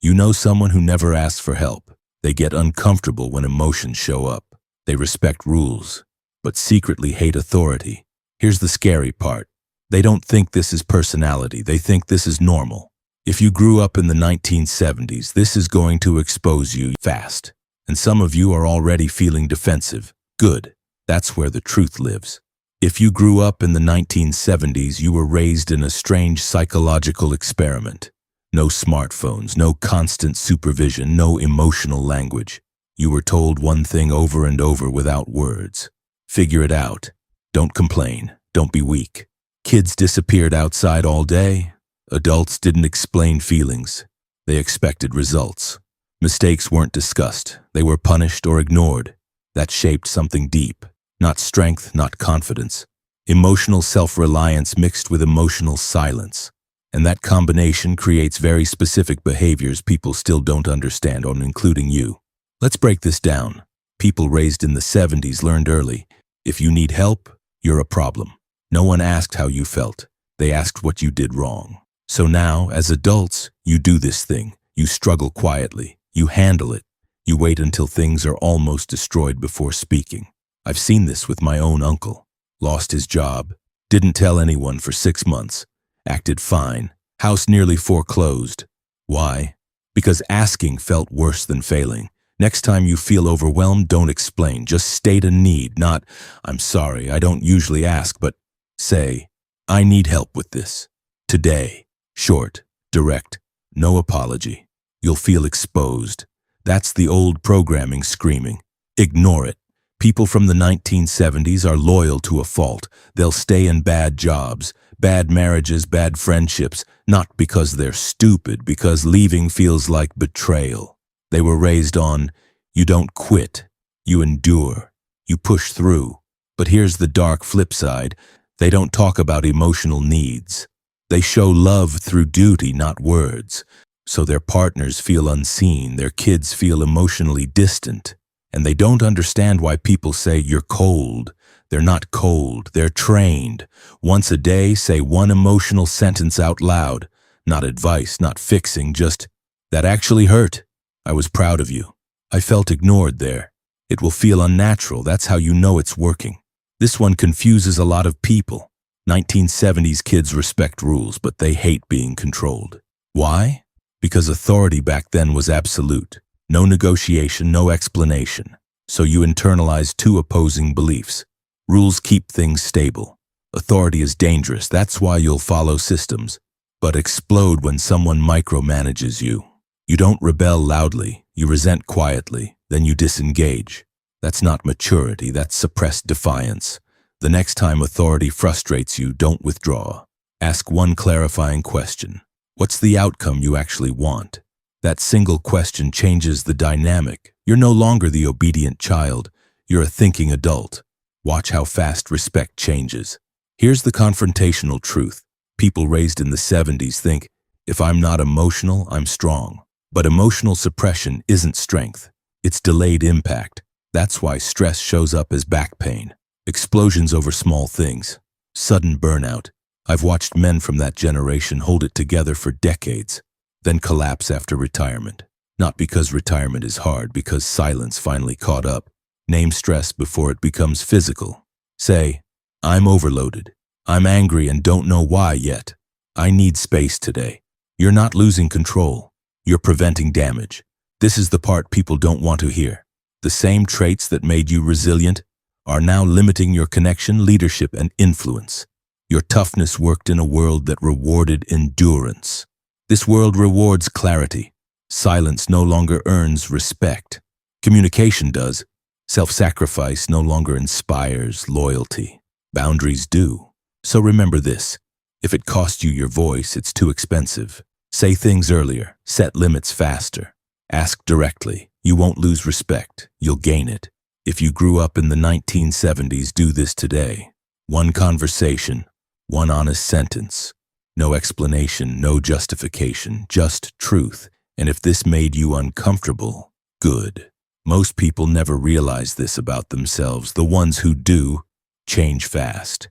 You know someone who never asks for help. They get uncomfortable when emotions show up. They respect rules, but secretly hate authority. Here's the scary part. They don't think this is personality. They think this is normal. If you grew up in the 1970s, this is going to expose you fast. And some of you are already feeling defensive. Good. That's where the truth lives. If you grew up in the 1970s, you were raised in a strange psychological experiment. No smartphones, no constant supervision, no emotional language. You were told one thing over and over without words. Figure it out. Don't complain. Don't be weak. Kids disappeared outside all day. Adults didn't explain feelings. They expected results. Mistakes weren't discussed. They were punished or ignored. That shaped something deep. Not strength, not confidence. Emotional self-reliance mixed with emotional silence. And that combination creates very specific behaviors people still don't understand, including you. Let's break this down. People raised in the 70s learned early. If you need help, you're a problem. No one asked how you felt. They asked what you did wrong. So now, as adults, you do this thing. You struggle quietly. You handle it. You wait until things are almost destroyed before speaking. I've seen this with my own uncle. Lost his job. Didn't tell anyone for 6 months. Acted fine. House nearly foreclosed. Why? Because asking felt worse than failing. Next time you feel overwhelmed, don't explain. Just state a need, not, "I'm sorry, I don't usually ask," but say, "I need help with this. Today." Short, direct, no apology. You'll feel exposed. That's the old programming screaming. Ignore it. People from the 1970s are loyal to a fault. They'll stay in bad jobs, bad marriages, bad friendships, not because they're stupid, because leaving feels like betrayal. They were raised on, you don't quit, you endure, you push through. But here's the dark flip side. They don't talk about emotional needs. They show love through duty, not words. So their partners feel unseen, their kids feel emotionally distant. And they don't understand why people say you're cold. They're not cold, they're trained. Once a day, say one emotional sentence out loud. Not advice, not fixing, just, "That actually hurt. I was proud of you. I felt ignored there." It will feel unnatural, that's how you know it's working. This one confuses a lot of people. 1970s kids respect rules, but they hate being controlled. Why? Because authority back then was absolute. No negotiation, no explanation. So you internalize two opposing beliefs. Rules keep things stable. Authority is dangerous, that's why you'll follow systems, but explode when someone micromanages you. You don't rebel loudly, you resent quietly, then you disengage. That's not maturity, that's suppressed defiance. The next time authority frustrates you, don't withdraw. Ask one clarifying question. What's the outcome you actually want? That single question changes the dynamic. You're no longer the obedient child, you're a thinking adult. Watch how fast respect changes. Here's the confrontational truth. People raised in the 70s think, if I'm not emotional, I'm strong. But emotional suppression isn't strength. It's delayed impact. That's why stress shows up as back pain. Explosions over small things. Sudden burnout. I've watched men from that generation hold it together for decades, then collapse after retirement. Not because retirement is hard, because silence finally caught up. Name stress before it becomes physical. Say, I'm overloaded. I'm angry and don't know why yet. I need space today. You're not losing control. You're preventing damage. This is the part people don't want to hear. The same traits that made you resilient are now limiting your connection, leadership, and influence. Your toughness worked in a world that rewarded endurance. This world rewards clarity. Silence no longer earns respect. Communication does. Self-sacrifice no longer inspires loyalty. Boundaries do. So remember this. If it costs you your voice, it's too expensive. Say things earlier. Set limits faster. Ask directly. You won't lose respect. You'll gain it. If you grew up in the 1970s, do this today. One conversation, one honest sentence. No explanation, no justification, just truth. And if this made you uncomfortable, good. Most people never realize this about themselves. The ones who do, change fast.